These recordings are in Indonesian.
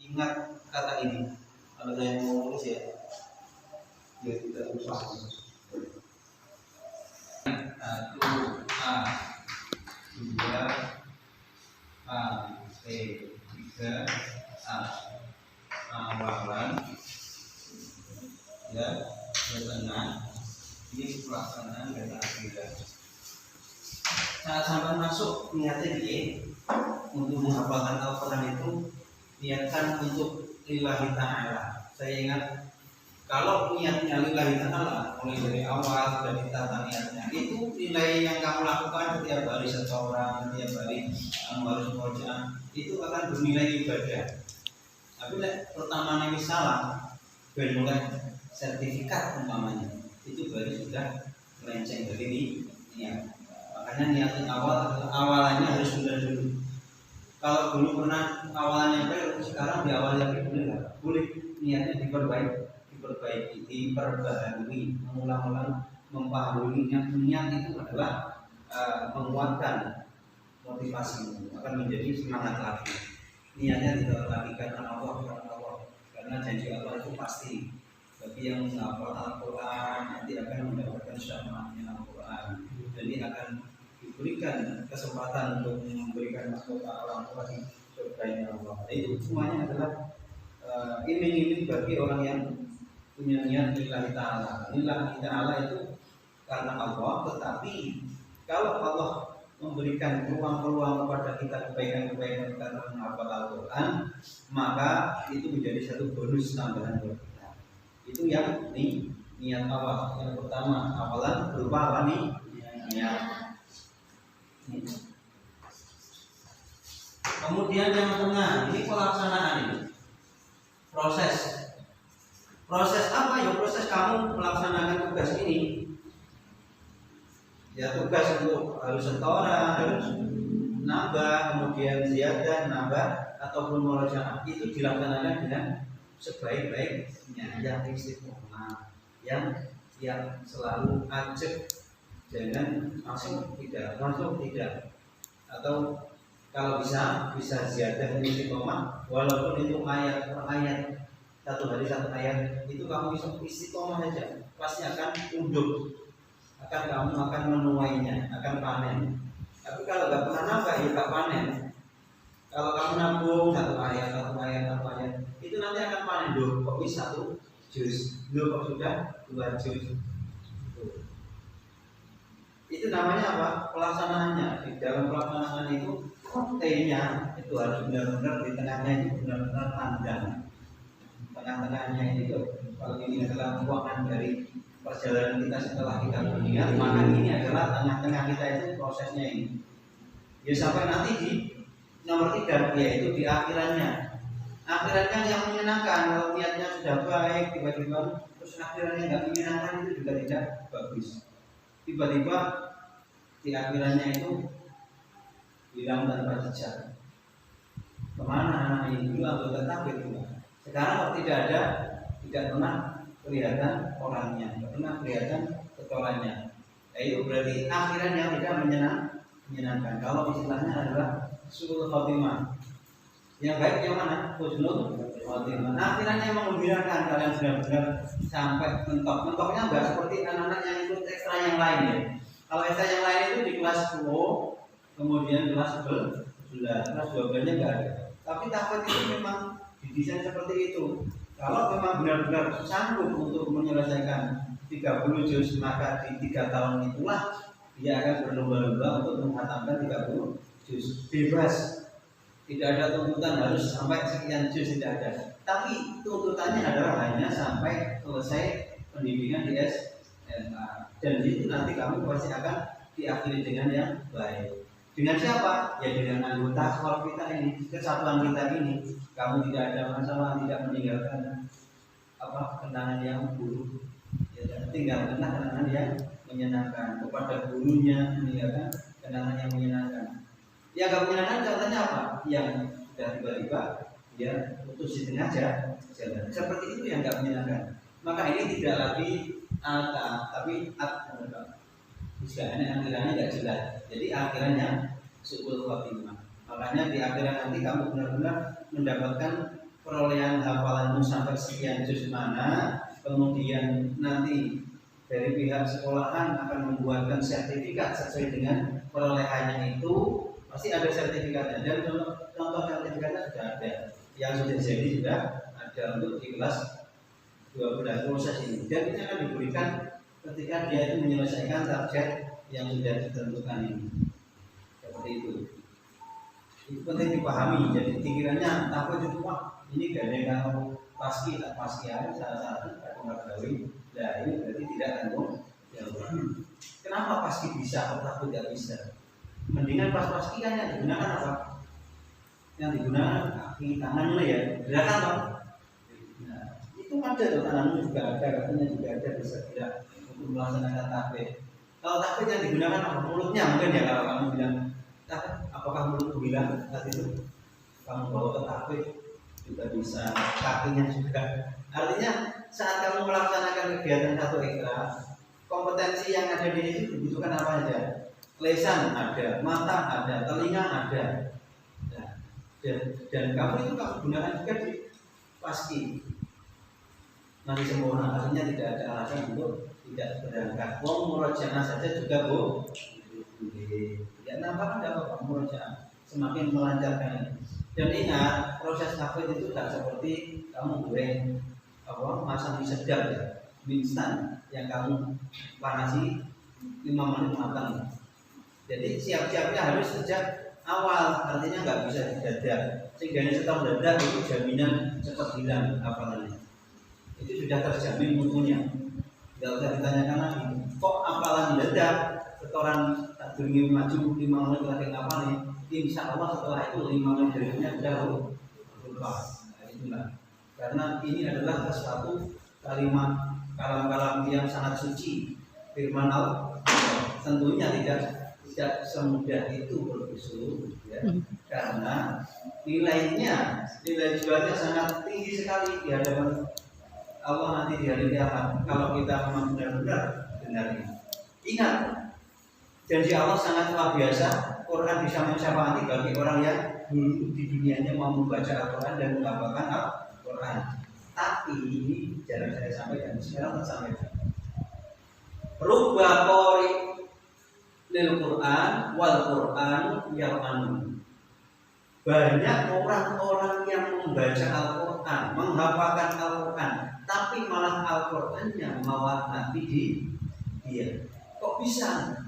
ingat kata ini. Kalau saya mau nulis ya tidak lupa. 1A 2A P3A awalan ya tengah ini pelaksanaan dan akhiran. Saat sampai masuk niatnya untuk menghafalkan Al-Quran itu niatkan untuk lillahi ta'ala. Saya ingat kalau niatnya lillahi ta'ala mulai dari awal sudah ditata niatnya, itu nilai yang kamu lakukan setiap hari setoran, setiap hari kamu harus bacaan, itu akan bernilai ibadah. Tapi pertama ini salah, mulai sertifikat umpamanya, itu baru sudah melenceng dari niat. Makanya niat awalannya harus benar dulu. Kalau dulu pernah awalannya baik, sekarang di awal lagi boleh niatnya diperbaiki, diperbaharui, mengulang-ulang, memahami niat itu adalah menguatkan motivasi, akan menjadi semangat lagi. Niatnya tidak lagi karena Allah, karena janji Allah itu pasti. Bagi yang menghafal Al-Quran nanti akan mendapatkan syafaatnya Al-Quran. Jadi akan diberikan kesempatan untuk memberikan mahkota orang tua di surganya Allah. Itu semuanya adalah iming-iming bagi orang yang punya niat lillahi ta'ala. Lillahi ta'ala itu karena Allah, tetapi kalau Allah memberikan peluang-peluang kepada kita kebaikan-kebaikan karena menghafal Al-Quran, maka itu menjadi satu bonus tambahan buat kita. Itu yang niat awal. Yang pertama, awalan berupa niat. Kemudian yang tengah, ini pelaksanaan ini. Proses apa ya? Proses kamu melaksanakan tugas ini. Ya tugas untuk harus setoran, harus nambah, kemudian ziyadah, nambah ataupun murojaah itu dilaksanakan dengan sebaik-baiknya, yang istiqomah, yang selalu ajak, jangan masuk tidak, atau kalau bisa ziyadah istiqomah, walaupun itu ayat per ayat, satu hari satu ayat, itu kamu bisa istiqomah saja, pasti akan unduh, kamu akan menuainya, akan panen. Tapi kalau nggak pernah nambah, ya nggak panen. Kalau kamu nabung satu ayat, itu nanti akan panen. Kok bisa satu juz, kok sudah 2 juz. Itu namanya apa? Pelaksanaannya. Di dalam pelaksanaan itu T-nya itu harus benar-benar, di tengahnya itu benar-benar tandang. Tengah-tengahnya itu, kalau ini adalah keuangan dari perjalanan kita setelah kita berniat, maka ini adalah tengah-tengah kita itu prosesnya ini. Ya sampai nanti di nomor 3, yaitu di akhirannya. Akhirannya yang menyenangkan. Kalau niatnya sudah baik, tiba-tiba terus akhirannya nggak menyenangkan, itu juga tidak bagus. Tiba-tiba di akhirannya itu hilang tanpa jejak. Kemana anak ini? Hilang, tetapi sekarang tidak pernah kelihatan orangnya, tidak pernah kelihatan setorannya. Itu berarti akhirannya tidak menyenangkan. Kalau istilahnya adalah suul khotimah. Yang baik yang mana? Husnul khotimah. Akhirannya menggembirakan, kalian benar-benar sampai mentok. Mentoknya enggak seperti anak-anak yang ikut ekstra yang lain ya. Kalau ekstra yang lain itu di kelas 10, kemudian kelas 11, kelas 12-nya enggak ada. Tapi tahfidz itu memang didesain seperti itu. Kalau memang benar-benar sanggup untuk menyelesaikan 30 juz, maka di 3 tahun itulah dia akan berlomba-lomba untuk menghatamkan 30 juz. Bebas, tidak ada tuntutan harus sampai sekian juz, tidak ada. Tapi tuntutannya adalah hanya sampai selesai pendidikan di SMA. Dan itu nanti kamu pasti akan diakhiri dengan yang baik. Dengan siapa? Ya dengan anggota sekolah kita ini, kesatuan kita ini. Kamu tidak ada masalah, tidak meninggalkan kenangan yang buruk. Ya, tinggalkanlah kenangan yang menyenangkan. Kepada gurunya meninggalkan kenangan yang menyenangkan. Yang gak menyenangkan contohnya apa? Yang sudah tiba-tiba dia putus di tengah jalan. Seperti itu yang gak menyenangkan. Maka ini tidak lagi tapi akhirannya tidak jelas. Jadi akhirannya suul khotimah. Makanya di akhirat nanti kamu benar-benar mendapatkan perolehan hafalanmu sampai sekian juz mana, kemudian nanti dari pihak sekolahan akan membuatkan sertifikat sesuai dengan perolehannya itu, pasti ada sertifikatnya. Dan contoh sertifikatnya sudah ada, yang sudah jadi sudah ada untuk di kelas 12 proses ini. Dan ini akan diberikan ketika dia itu menyelesaikan target yang sudah ditentukan ini. Seperti itu. Itu penting dipahami. Jadi pikirannya takut itu, wah ini gak ada yang kamu pasti aja salah-salah aku nggak gawe. Nah ini berarti tidak tanggung jawab. Kenapa pasti bisa atau takut tidak bisa? Mendingan pas-pasti kan yang digunakan apa? Yang digunakan kaki tangannya ya, gerakan apa? Nah, itu ada tuh, tanganmu juga ada, kakinya juga ada, bisa tidak untuk melaksanakan takbir. Kalau takbir yang digunakan apa? Mulutnya mungkin ya, kalau kamu bilang apakah mulutku bilang tadi itu kamu bawa ke takbir juga bisa, kakinya juga. Artinya saat kamu melaksanakan kegiatan satu ikrar, kompetensi yang ada di sini dibutuhkan apa saja? Lesan ada, mata ada, telinga ada. Nah, dan kamu itu kamu gunakan juga di pasti nanti sempurna. Artinya tidak ada alasan untuk tidak berangkat. Murojaah saja juga tidak nampak ada apa murojaah, semakin melancarkan. Dan ingat, proses tahfidz itu tidak seperti kamu goreng masang mie sedap ya, mie instan yang kamu panasi 5 menit matang. Jadi siap-siapnya harus sejak awal, artinya nggak bisa didadak. Sehingga setelah mendadak itu jaminan cepat hilang hafalannya. Itu sudah terjamin mutunya. Tidak usah ditanyakan lagi. Kok hafalan mendadak? Setoran tak beri maju 5 menit lagi ngapalin. Insya Allah setelah itu 5 menit berikutnya sudah lupa. Nah, itulah. Karena ini adalah sesuatu kalimat kalam-kalam yang sangat suci. Firman Allah tentunya tidak semudah itu berusul, ya. Karena nilai jualnya sangat tinggi sekali di hadapan Allah nanti di hari kiamat. Kalau kita memang benar-benar benar ini. Ingat, janji Allah sangat luar biasa. Quran bisa mencapai bagi orang yang dulu di dunianya mau membaca Al-Quran dan mengamalkan Al-Quran. Tapi ini jarang saya sampaikan, sekarang saya sampaikan. Rubba qori lil Quran wal Quran yar'anu. Banyak orang-orang yang membaca Al-Quran, menghafalkan Al-Quran, tapi malah Al-Qurannya melaknati dia. Kok bisa?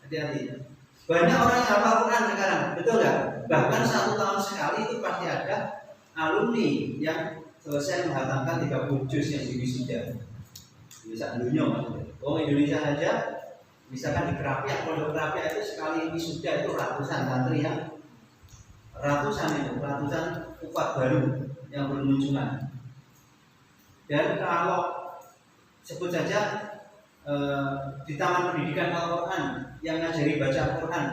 Hati-hati. Banyak orang yang hafal Quran sekarang, betul nggak? Bahkan 1 tahun sekali itu pasti ada alumni yang selesai menghatamkan 30 juz yang diwisuda. Bisa dunia maksudnya. Indonesia saja, misalkan di Kerapia, Pondok Kerapia itu sekali wisuda itu ratusan santri yang ratusan ufat baru yang bermunculan. Dan kalau sebut saja di Taman Pendidikan Al-Quran yang ngajari baca Al-Quran,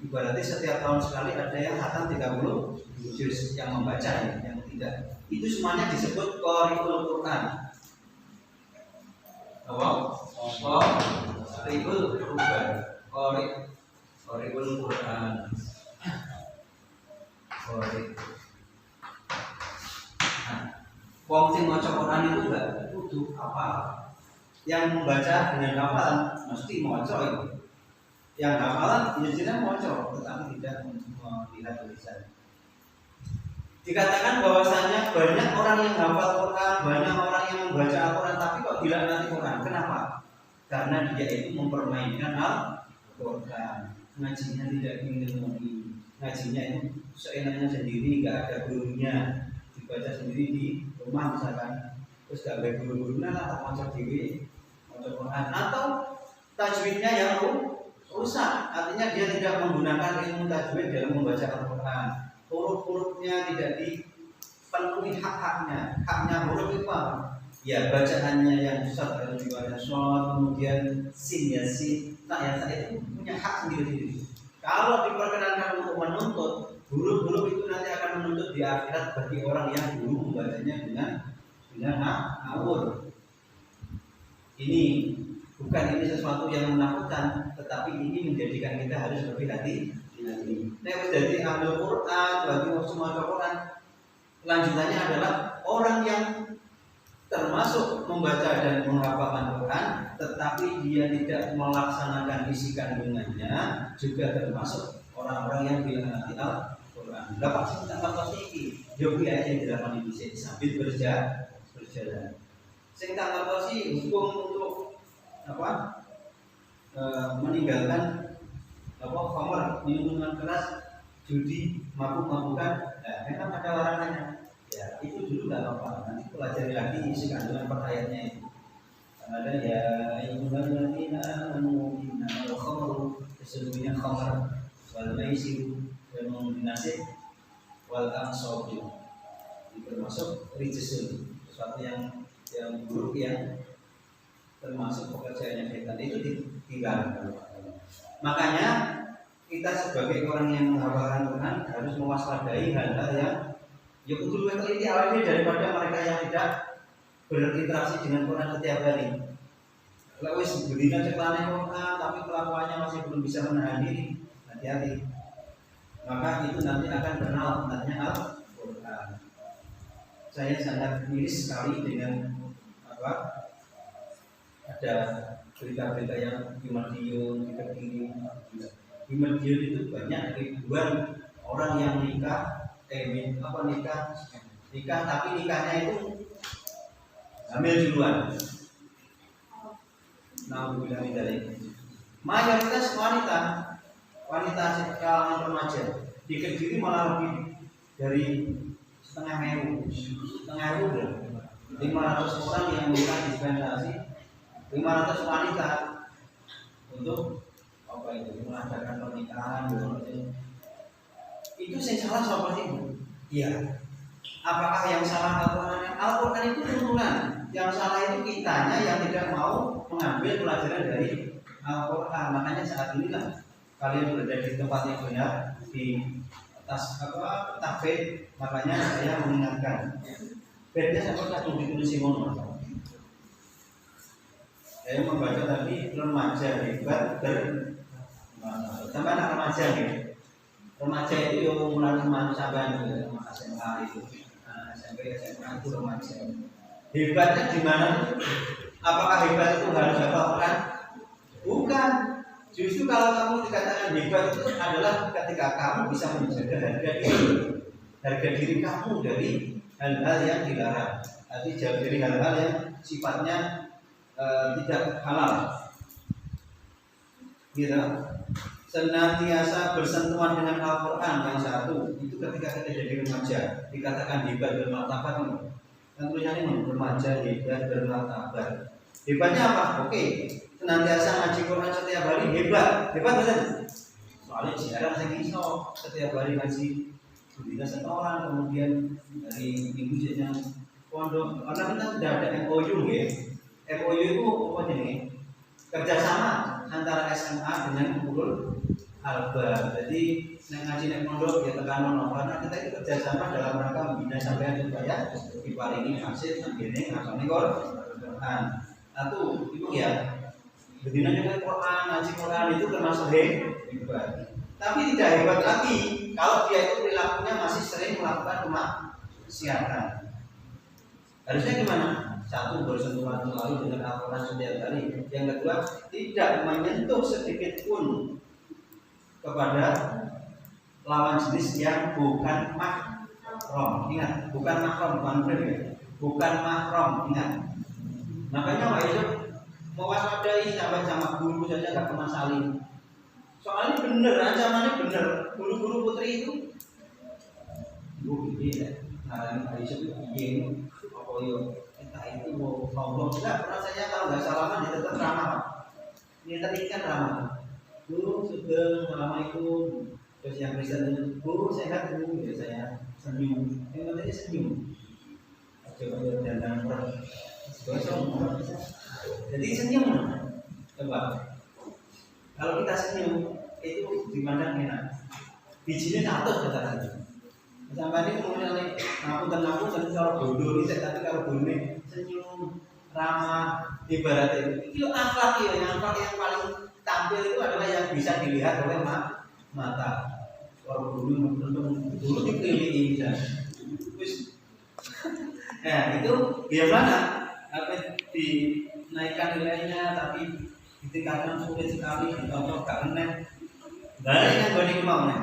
ibaratnya setiap tahun sekali ada yang khatam 30 juz yang membaca, yang tidak. Itu semuanya disebut qari'ul Quran. Qari'ul Quran. Qari'ul Quran. Wong sing maca Quran itu enggak kudu hafal. Yang membaca dengan hafalan mesti maca itu. Yang hafalan jenisnya maca tetapi tidak melihat tulisan. Dikatakan bahwasanya banyak orang yang hafal Quran, banyak orang yang membaca Al-Quran, tapi kok bilang nanti Quran. Kenapa? Karena dia itu mempermainkan Al-Quran. Ngajinya tidak ilmu, ngajinya itu seenaknya sendiri, nggak ada gurunya, dibaca sendiri di rumah misalkan. Terus gak ada guru-gurunya lah, macam diri, macam Quran. Atau tajwidnya yang rusak, artinya dia tidak menggunakan ilmu tajwid dalam membaca Al-Quran. Huruf-hurufnya tidak dipenuhi hak-haknya. Haknya huruf itu apa? Ya bacaannya yang susah kalau dibaca shod, kemudian sin ya sin, tak ya tak itu punya hak sendiri-sendiri. Kalau diperkenankan untuk menuntut, huruf-huruf itu nanti akan menuntut di akhirat bagi orang yang dulu membacanya dengan ngawur. Ini bukan ini sesuatu yang menakutkan, tetapi ini menjadikan kita harus lebih hati-hati. Nek jadi ahli Quran, bagi semua Quran, Lanjutannya adalah orang yang termasuk membaca dan menghafalkan Quran, tetapi dia tidak melaksanakan isi kandungannya, juga termasuk orang-orang yang dilaknati Al-Quran. Dapat sih tak ngerti iki, jogi aja yang dilaknati bisa sambil berjalan. Sing tak ngerti hukum untuk apa? Meninggalkan khamar, minuman keras, judi, mabuk-mabukan. Nah, memang ada larangannya. Ya, itu dulu nggak apa-apa. Nanti pelajari lagi isi kandungan per ayatnya itu. Karena ada ya ayyuhalladzina amanu innamal khamru, sesungguhnya khamar wal maisir wal nasib wal ansab itu termasuk rijsun, sesuatu yang buruk yang termasuk pekerjaannya setan, itu ditinggalkan. Makanya kita sebagai orang yang menghafalkan Quran harus mewaspadai hal-hal yang ya kudu teliti awalnya daripada mereka yang tidak berinteraksi dengan Quran setiap hari. Kalau wis berdina ceklane Quran tapi kelakuannya masih belum bisa menahan diri, hati-hati. Maka itu nanti akan kenal tentangnya Al-Quran. Saya sangat miris sekali dengan ada berita-berita yang di Madiun, di Kediri. Di Madiun itu banyak ribuan orang yang nikah tapi nikahnya itu hamil duluan. Nauzubillah min dzalik. Mayoritas wanita kalangan remaja di Kediri malah lebih dari setengah ribu berapa? 500 orang yang minta dispensasi, 500 wanita untuk mengadakan pernikahan. Itu yang salah seperti itu. Iya. Apakah yang salah Al-Quran? Al-Quran itu turunan. Yang salah itu kitanya yang tidak mau mengambil pelajaran dari Al-Quran. Makanya saat inilah kalian berada di tempat yang benar, di atas takbir. Makanya saya mengingatkan. Bedanya seperti yang ditulis Simon. Saya membaca tadi remaja hebat tambah anak remaja gitu. Remaja itu yang mulai sampai SMA itu, SMP SMA itu remaja. Hebatnya di mana? Apakah hebat itu harus hafal Quran? Bukan. Justru kalau kamu dikatakan hebat itu adalah ketika kamu bisa menjaga harga diri kamu dari hal-hal yang dilarang. Arti jauh dari hal-hal yang sifatnya tidak halal. Gitu. Senantiasa bersentuhan dengan Al-Quran yang satu itu ketika kita jadi remaja dikatakan hebat bermartabat. Yang tulisannya remaja hebat bermartabat. Hebatnya apa? Oke, senantiasa ngaji Quran setiap hari hebat betul. Soalnya jarang saya iso setiap hari ngaji kita setoran, kemudian dari ibu yang pondok. Karena kita sudah ada MOU ya. MOU itu apa nih? Kerjasama antara SMA dengan Ulul Albab. Jadi ngaji nek pondok ya tekan ono karena kita itu kerjasama dalam rangka membina sampean supaya diparingi hasil sanggene ngasane Quran. Satu itu ya bedinanya kan Quran, ngaji Quran itu termasuk hebat. Tapi tidak hebat lagi kalau dia itu perilakunya masih sering melakukan kemaksiatan. Harusnya gimana? Satu, bersentuhan selalu dengan Al-Quran setiap hari. Yang kedua, tidak menyentuh sedikit pun kepada lawan jenis yang bukan mahram. Ingat, bukan mahram, bukan mahram. Ingat. Makanya Pak Yusuf mewaspadai sampai sama guru saja nggak pernah saling. Soalnya bener, ancamannya bener. Guru-guru putri itu, ya, Pak Yusuf itu apa yo? Entah itu mau ngomong enggak, rasanya kalau nggak salaman dia tetap ramah. Ini tadi kan ramah. Bu, sudah assalamualaikum. Terus yang Kristen itu, bu sehat bu, ya saya senyum. Yang penting senyum. Coba dandan orang, gosong. Jadi senyum. Coba. Kalau kita senyum itu dimana enak. Bijinya satu kata-kata. Sampai ini kemudian ngapunten kalau bodoh ini tapi kalau bodoh ini senyum ramah ibaratnya itu akhlak ya, yang paling tampil itu adalah yang bisa dilihat oleh mata. Kalau bodoh dulu dikelilingi bisa, terus Nah itu bagaimana? Apa dinaikkan nilainya tapi ditingkatkan sulit sekali, dicontoh gak enak. Balik yang gue mau nih.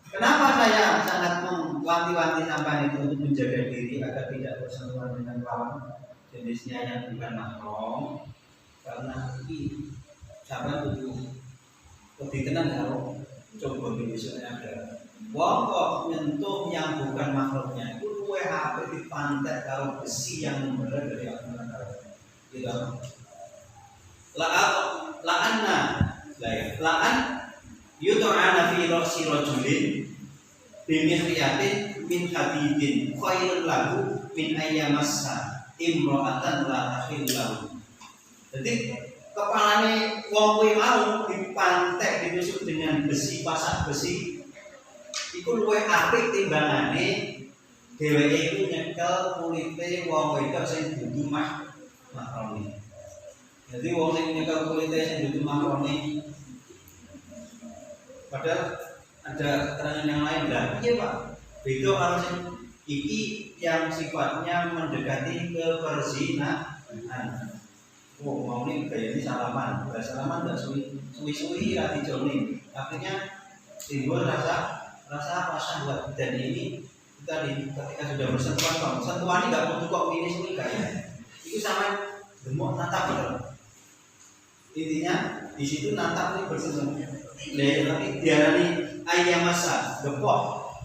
Kenapa saya sangat mewanti-wanti sampai itu untuk menjaga diri agar tidak bersentuhan dengan lawan jenisnya yang bukan mahram? Karena ini sahabat itu lebih tenang kalau coba besoknya ada wong kok nyentuh yang bukan makhluknya itu kue HP di pantai kalau besi yang memberat dari atas gitu. La'an yutu'ana fi ra'si rajulin bimihriyatin min hadidin khairun lahu min ayyamassa imra'atan la tahillahu. Jadi kepalanya wong kuwi mau dipantek ditusuk dengan besi, pasak besi iku luwih apik timbangane dheweke iku nyekel kulite wong wedok sing dudu mahrami. Jadi wong sing nyekel kulite sing dudu mahrami padahal ada keterangan yang lain lah. Iya Pak, beda kalau sing iki yang sifatnya mendekati ke perzinahan. Oh, mau nih kayak ini salaman, udah salaman udah suwi hati joni, akhirnya timbul rasa syahwat dan ini kita ketika sudah bersentuhan, sentuhan ini nggak butuh kok finish nih kayak, itu sama gemuk natap betul. Intinya di situ natap ini bersentuhan, tapi diarani ayam masa gepok,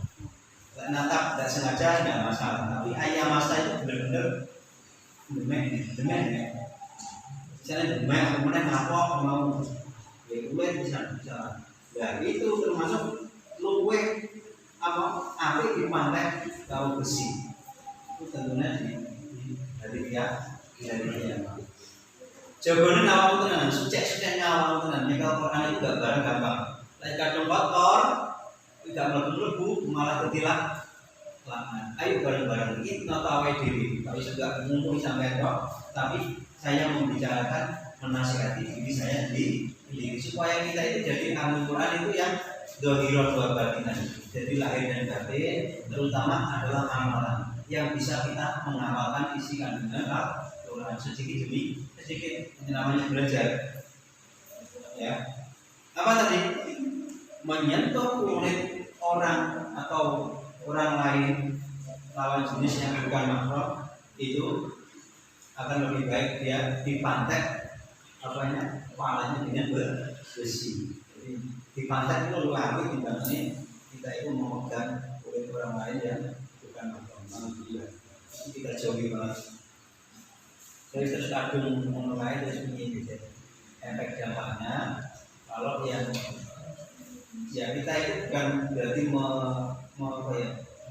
natap tidak sengaja nggak masalah, tapi ayam masa itu benar-benar demen ya. Misalnya demam, kemudian ngapok mau ya gue bisa. Ya itu termasuk luwe apa di pantai tahu besi. Itu tentunya dari dia. Jawabannya awal tenan, sucek awal tenan. Ya kalau Quran itu gak barang gampang. Lagi kadang kotor, tidak melebu malah ketilang laknat. Ayo bareng-bareng kita tahu diri. Tapi sudah ngumpul sampai dok, tapi saya membicarakan menasihati diri saya sendiri supaya kita itu jadi ahli Quran itu yang dzahirah wa batinan. Jadi lahir dan batin terutama adalah amalan yang bisa kita mengamalkan isi kandungan Al-Quran sedikit demi sedikit. Ini namanya belajar. Ya. Apa tadi? Menyentuh kulit orang atau orang lain lawan jenis yang bukan mahram itu akan lebih baik dia dipantek kepalanya dengan besi. Jadi dipantek itu lebih apik dibanding kita itu memegang kulit orang lain yang bukan mahram. Kita jauhi banget. Jadi terus kadung orang lain terus begini gitu. Efek dampaknya kalau yang ya kita itu bukan berarti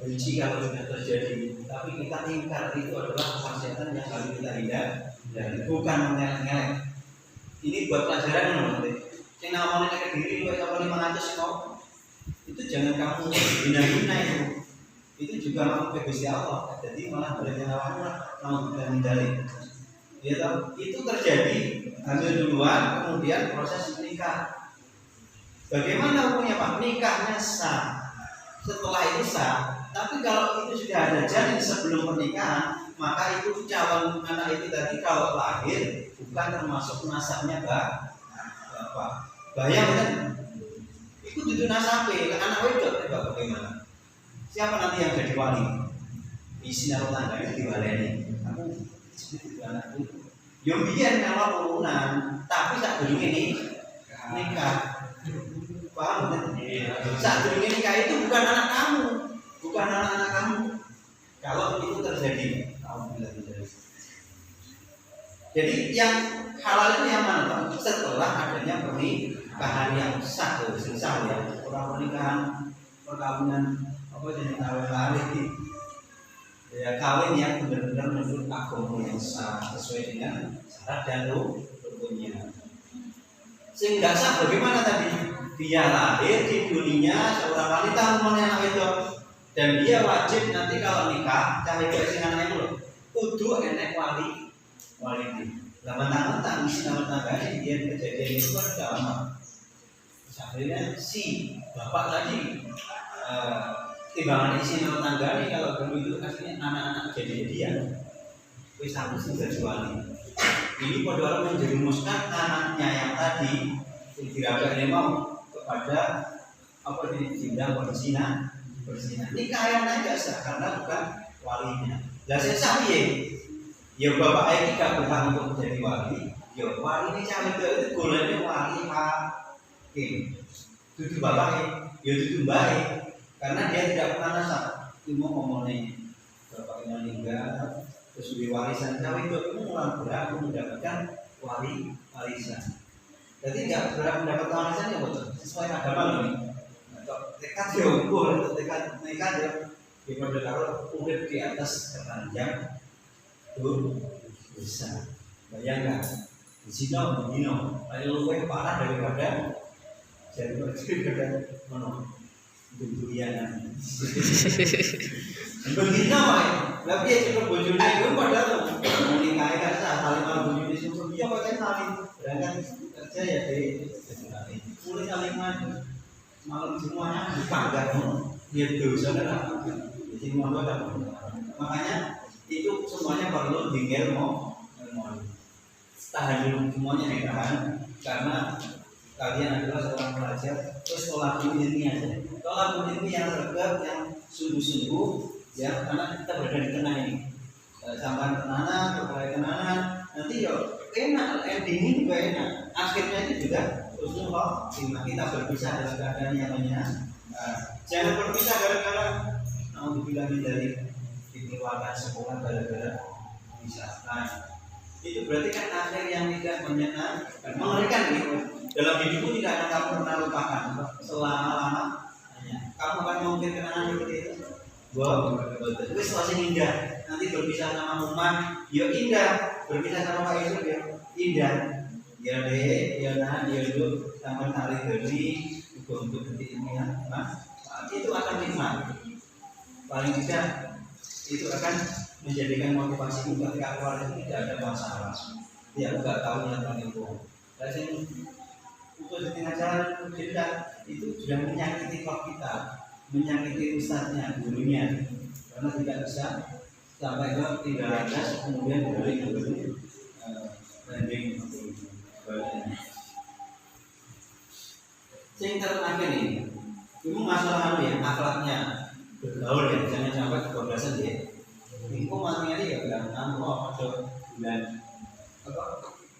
benci kalau sudah terjadi, tapi kita ingkar itu adalah kemaksiatan yang harus kita hindari, bukan mengelak-ngelak. Ini buat pelajaran nanti. Yang namanya ke diri lu kalau 500 kau itu jangan kamu hina-hina itu juga mau ke Gusti Allah. Jadi malah belajar awalnya mau kita hindari. Ya tahu itu terjadi hamil duluan kemudian proses nikah. Bagaimana hukumnya Pak? Nikahnya sah. Setelah itu sah. Tapi kalau itu sudah ada janin sebelum pernikahan, maka itu calon anak itu tadi kalau lahir bukan termasuk nasabnya bapak. Bayang kan? Itu duduk nasabnya, anak wedok bagaimana? Siapa nanti yang jadi wali? Isi naruh tangga itu diwaleni. Aku jadi anakku. Yang biar kalau turunan, tapi saat dulu ini nikah. Paham kan? Saat dulu nikah itu bukan anak kamu. Bukan anak-anak kamu. Kalau itu terjadi, alhamdulillah terjadi. Jadi yang halal itu yang mana? Setelah adanya pernikahan yang sah, sah ya. Orang pernikahan, perkawinan, apa jenis kawin ya kawin yang benar-benar menurut agama yang sah sesuai dengan syarat dan rukunnya. Sehingga sah bagaimana tadi? Dia lahir di dunia seorang wanita umumnya anak itu. Dan dia wajib nanti kalau nikah cari kesingan itu kudu enek wali ini. Lah mentang-mentang isi nama tangganya dia kejadian itu kan gak lama. Akhirnya si bapak tadi timbangan isi rumah tangga nih kalau dulu itu kasihnya anak-anak jadi-jadian wis aku sing dadi wali. Ini pada orang menjerumuskan anaknya yang tadi yang dirabaknya mau kepada apa tindak berzina. Ini kayaknya nggak sah karena bukan walinya. Lah saya sah ya bapak ini gak berhak untuk menjadi wali. Ya wali ini cawe itu golongannya wali hakim. Itu bapak ya itu baik. Karena dia tidak pernah nasab, cuma ngomongnya bapaknya meninggal, terus di warisan cawe itu orang berhak mendapatkan warisan. Jadi nggak berhak mendapat warisan ya betul sesuai agama ini. Tekad ya ukur, tekad ya daripada kalau urip di atas keranjang itu bisa. Bayangkan di sini lalu lebih parah daripada mana? Durian. Begini apa? Tapi ya cukup bojone itu padahal menikahi kan saling mau bojone itu dia pakai saling berangkat kerja ya di mulai saling maju malam semuanya dipanggar dia dosa kan jadi mau apa makanya itu semuanya perlu tinggal mau tahan dulu semuanya ditahan karena kalian adalah seorang pelajar terus tolak ini aja tolak ini yang regap yang sungguh-sungguh ya karena kita berada di tengah ini sampai tenanan berkali tenanan nanti ya enak endingnya juga enak akhirnya itu juga terus kita berpisah dalam keadaan yang menyenangkan jangan berpisah gara-gara mau dibilang dari dikeluarkan sekolah gara-gara pisah itu berarti kan akhir yang tidak menyenangkan mengerikan gitu. Dalam hidupmu tidak akan kamu pernah lupakan selama-lamanya. Kamu akan mungkin kenangan seperti itu. Itu masih indah. Nanti berpisah sama Uman, ya indah. Berpisah sama Pak Yusuf, ya indah. Ya deh, ya nah, ya dulu sampai hari dari untuk detik ini ya, Mas. Itu akan nikmat. Paling tidak itu akan menjadikan motivasi ketika keluar itu tidak ada masalah. Ya enggak tahu yang itu. Dan untuk setengah jalan cerita itu sudah menyakiti kok kita, menyakiti ustadznya, gurunya, karena tidak bisa sampai ke tidak landas kemudian balik ke landing yang terakhir ini, itu masalah ya akhlaknya bergaul ya, jangan sampai kebablasan ya. Itu matinya dia bilang, apa bulan apa,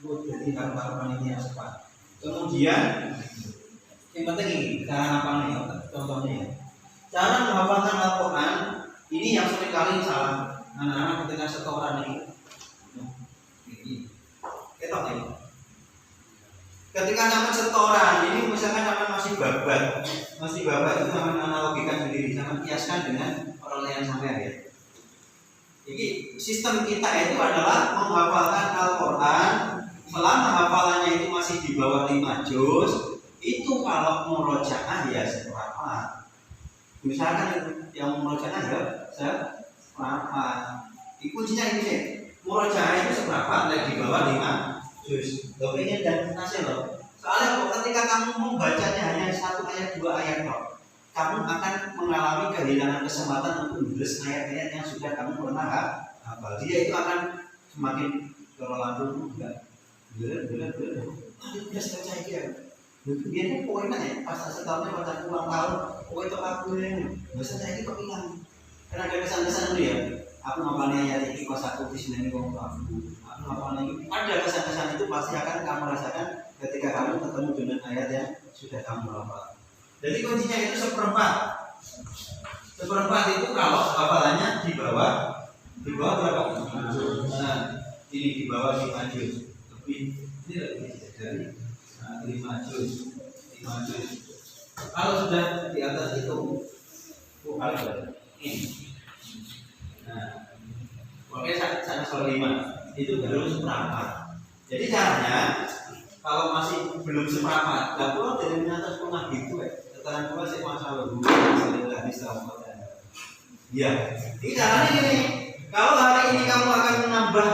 jadi harapan ini yang cepat. Kemudian yang penting ini cara hafalnya, contohnya cara menghafalkan Al-Quran ini yang sering kali salah anak-anak ketika setoran ini ketok ini ketika sampai setoran ini misalkan sampai masih babat itu sampai analogikan sendiri sampai kiaskan dengan perolehan sampai akhir. Jadi sistem kita itu adalah menghafalkan Al-Quran selama hafalannya itu masih di bawah 5 juz, itu kalau murojaah ya seperempat. Misalkan yang murojaah ya seperempat. Kuncinya ini sih, murojaah itu seperempat lagi di bawah 5 juz. Lo pengen dan hasil loh. Soalnya ketika kamu membacanya hanya 1 ayat 2 ayat loh, kamu akan mengalami kehilangan kesempatan untuk menulis ayat-ayat yang sudah kamu pernah hafal. Dia itu akan semakin terlalu enggak. Aduh, dia baca dia. Dia ini poinnya ya, pas setahunnya pada ulang tahun, poin itu aku ini, bahasa saya ini kok hilang. Karena ada kesan-kesan dulu ya. Aku ngapalnya ayat ini kos aku di sini kok aku ngapalnya ini. Ada kesan-kesan itu pasti akan kamu rasakan ketika kamu ketemu dengan ayat yang sudah kamu hafal. Jadi kuncinya itu seperempat. Seperempat itu kalau hafalannya di bawah berapa? Nah, ini di bawah 5 juz. Ini lebih dari 5 juz. Kalau sudah di atas itu kali ini. Nah, oke sana soal 5 itu baru seperempat. Jadi caranya kalau masih belum seperempat, nggak perlu dari atas rumah gitu ya. Setelah dua saya masalah dulu, misalnya di selama ya. Ini caranya gini. Kalau hari ini kamu akan menambah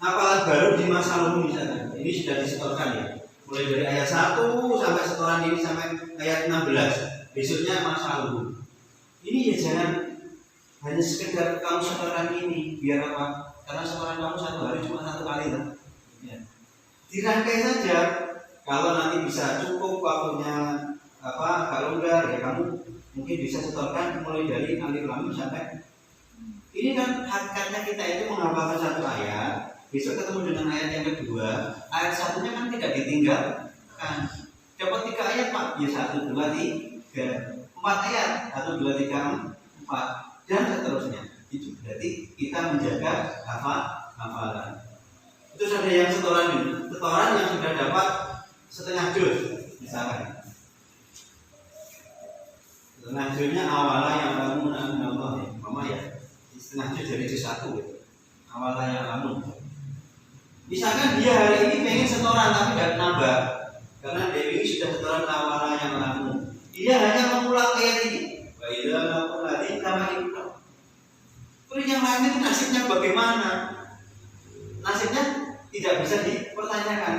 hafalan baru di masa lalu misalnya, ini sudah disetorkan ya, mulai dari ayat 1 sampai setoran ini sampai ayat 16, besoknya masa lalu. Ini ya jangan hanya sekedar kamu setoran ini, biar apa? Karena setoran kamu satu hari cuma satu kali kan? Ya. Dirangkai saja. Kalau nanti bisa cukup waktunya apa? Kalau enggak ya kamu mungkin bisa setorkan mulai dari alif lam mim sampai. Ini kan hakikatnya kita itu menghafalkan satu ayat. Besok ketemu dengan ayat yang kedua, ayat satunya kan tidak ditinggalkan. Dapat 3 ayat Pak, ya 1, 2, 3, 4 ayat, 1, 2, 3, 4 dan seterusnya. Itu berarti kita menjaga hafalan. Terus ada yang setoran yang sudah dapat setengah juz, misalkan. Setengah juznya awalah yang kamu Allah ya, mama ya. Setengah juz dari juz 1 gitu. Awalah yang kamu. Misalkan dia hari ini pengen setoran tapi tidak nambah, karena Dewi sudah setoran awalah yang kamu. Dia hanya mengulang ayat ini. Baiklah aku lagi sama itu. Terus yang lain itu nasibnya bagaimana? Nasibnya tidak bisa dipertanyakan.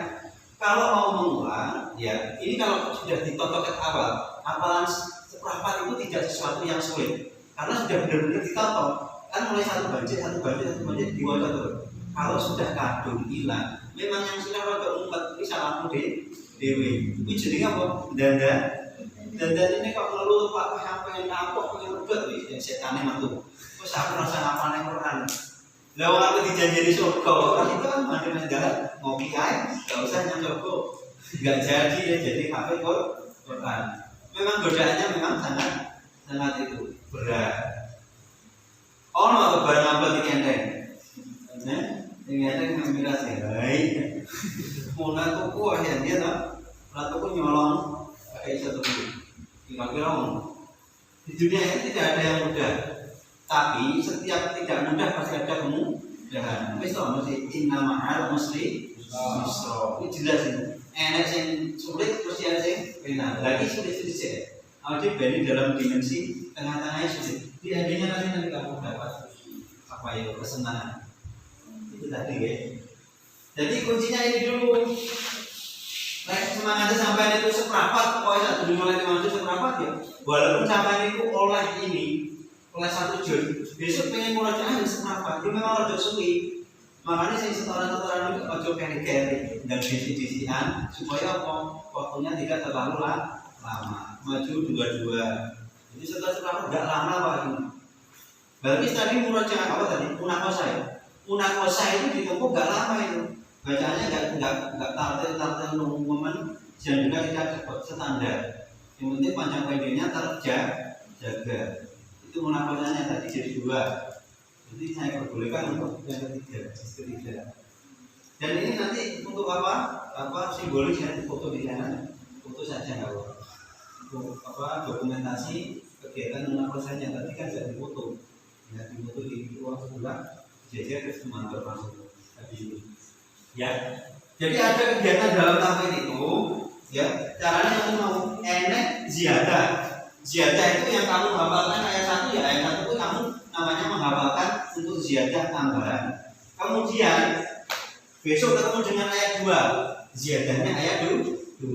Kalau mau mengulang, ya ini kalau sudah ditotok ke awal, hafalan seperempat itu tidak sesuatu yang sulit, karena sudah benar-benar ditotok. Kan mulai satu banjir diwajah terus. Kalau sudah kadung hilang, memang yang sudah rada umat ini salahmu dewi. Itu jadi apa? Dandan ini kok ngeluh Pak, sampai kapok pengen udah nih, setane mantu. Terus aku rasa hafalnya Quran. Lah wong aku dijanjeni surga, orang itu kan mandi jalan ngopi aja, enggak usah nyangka. Enggak jadi ya jadi hafal Quran. Memang godaannya memang sangat itu berat. Ono barang apa dikendeng? Nah, dikendeng membilas ya. Baik. Mulai tuku ya dia tak. Mulai tuku nyolong pakai satu buku. Kira-kira di dunia ini tidak ada yang mudah. Tapi setiap tidak mudah pasti ada kemudahan. Wis to mesti inna ma'al musli yusra. Ini jelas ini. Enak yang sulit pasti ada yang enak. Lagi sulit-sulit saja. Ada bani dalam dimensi tengah-tengahnya sulit. Di akhirnya nanti kamu dapat apa ya kesenangan. Itu tadi ya. Jadi kuncinya ini dulu. Semangatnya sampai itu seperempat, pokoknya satu mulai 5 juz seperempat ya. Walaupun sampai itu oleh 1 juz, besok pengen murojaah seperempat. Itu memang rada suwi. Makanya saya setoran-setoran itu ojo keri-keri dan disi-disian supaya waktunya tidak terlalu lama. Maju 2-2. Jadi setelah seperempat enggak lama Pak ini. Berarti tadi murojaah apa tadi? Munakosa ya. Munakosa itu ditempuh enggak lama itu. Bacanya enggak tartil momen dan juga tidak cepat standar. Yang penting panjang pendeknya terjaga. Itu munakosanya tadi jadi 2. Jadi saya perbolehkan untuk yang ketiga. Dan ini nanti untuk apa simbolis ya, foto di sana, foto saja nggak apa. Untuk dokumentasi kegiatan munakosanya tadi kan tidak difoto, ya difoto di ruang sebelah, jajar ke semangat masuk tadi itu. Ya, jadi ada kegiatan dalam tahfidz itu, ya caranya yang mau enek ziyadah. Ziyadah itu yang kamu hafalkan ayat 1 ya, ayat 1 itu kamu namanya menghafalkan untuk ziyadah tambahan. Kemudian besok ketemu dengan ayat 2, ziyadahnya ayat 2.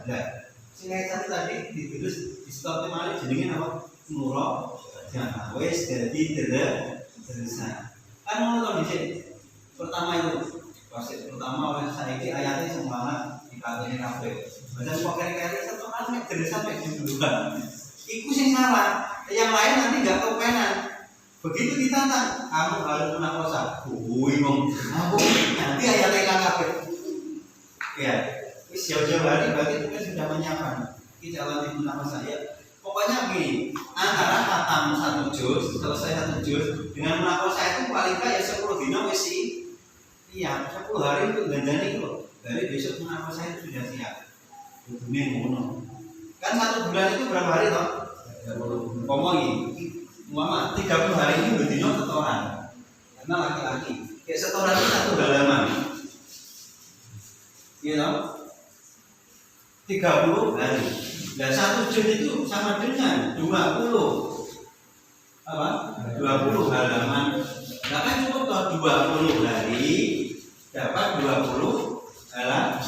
Nah, ayat 1 tadi ditulis di stop temali jenenge apa? Murah. Jangan wes jadi terus. Kan ngono to dhisik. Pertama itu pasal pertama oleh saya ini ayatnya semangat dikatakan kafe. Badan kok kari-kari satu kan terus sampai dulu. Iku sing salah. Yang lain nanti enggak kepenan. Begitu ditantang, kamu harus munakosa. Wong, aku nanti ayatnya kafe. Ya, wis jauh-jauh hari berarti kita sudah menyiapkan. Kita latih munakosa ya. Pokoknya begini, antara khatam 1 juz, selesai 1 juz dengan munakosa itu paling ya 10 dino wis sih. Iya, 10 hari itu gandani kok. Dari besok munakosa itu sudah siap. Hubungnya ngono. Kan 1 bulan itu berapa hari toh? 30. Ngomongin, Muhammad 30 hari ini berdino setoran. Karena laki-laki, kayak setoran itu 1 halaman. Iya toh? 30 hari. Dan 1 juz itu sama dengan 20 halaman. Nah kan cukup toh 20 hari dapat 20 halaman,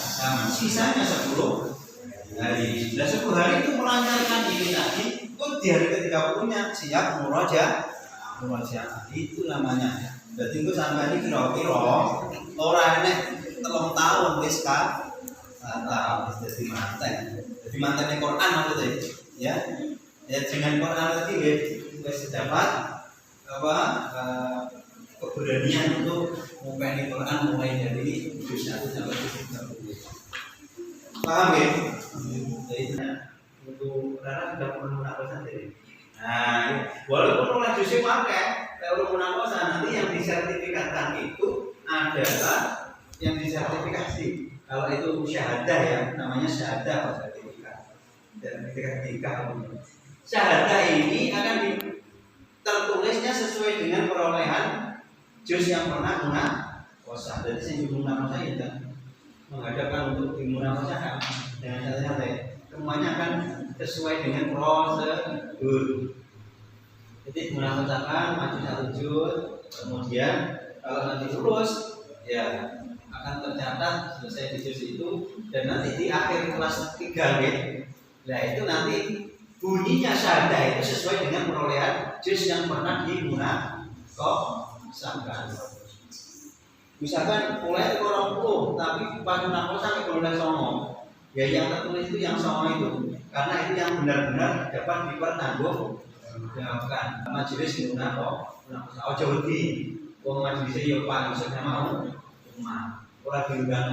sisanya 10 hari. Dan 10 hari itu melancarkan ini tadi. Itu di hari ke-30 sudah punya siap murojaah itu namanya. Jadi itu sampai ini kira-kira orang ini 3 tahun wis jadi manten Quran maksudnya ya. Ya dengan Quran tadi wis dapat apa keberanian untuk memahami Quran mulai dari juz 1 sampai juz 30. Paham ya? Jadi untuk karena sudah mengunakan sendiri. Nah, walaupun oleh juz pakai, kalau mengunakan nanti yang disertifikatkan itu adalah yang disertifikasi. Kalau itu syahadah ya, namanya syahadah sertifikat. Sertifikat syahadah ini akan tertulisnya sesuai dengan perolehan juz yang pernah munaqashah. Jadi saya munaqashah itu menghadapkan untuk dimunaqashahkan dengan santai-santai. Semuanya akan sesuai dengan prosedur. Jadi munaqashahkan maju 1 juz, kemudian kalau nanti lulus ya akan tercatat selesai di juz itu, dan nanti di akhir kelas 3 gitu. Nah itu nanti bunyinya syahadah itu sesuai dengan perolehan juz yang pernah dimunaqashahkan. Misalkan mulai ke 20 tapi pas munaqashah sampai mulai 9. Ya yang tertulis itu yang 9 itu, karena itu yang benar-benar dapat dipertanggungjawabkan majelis munaqashah. Ojo wedi wong majelis yo paling mau cuma ora diundang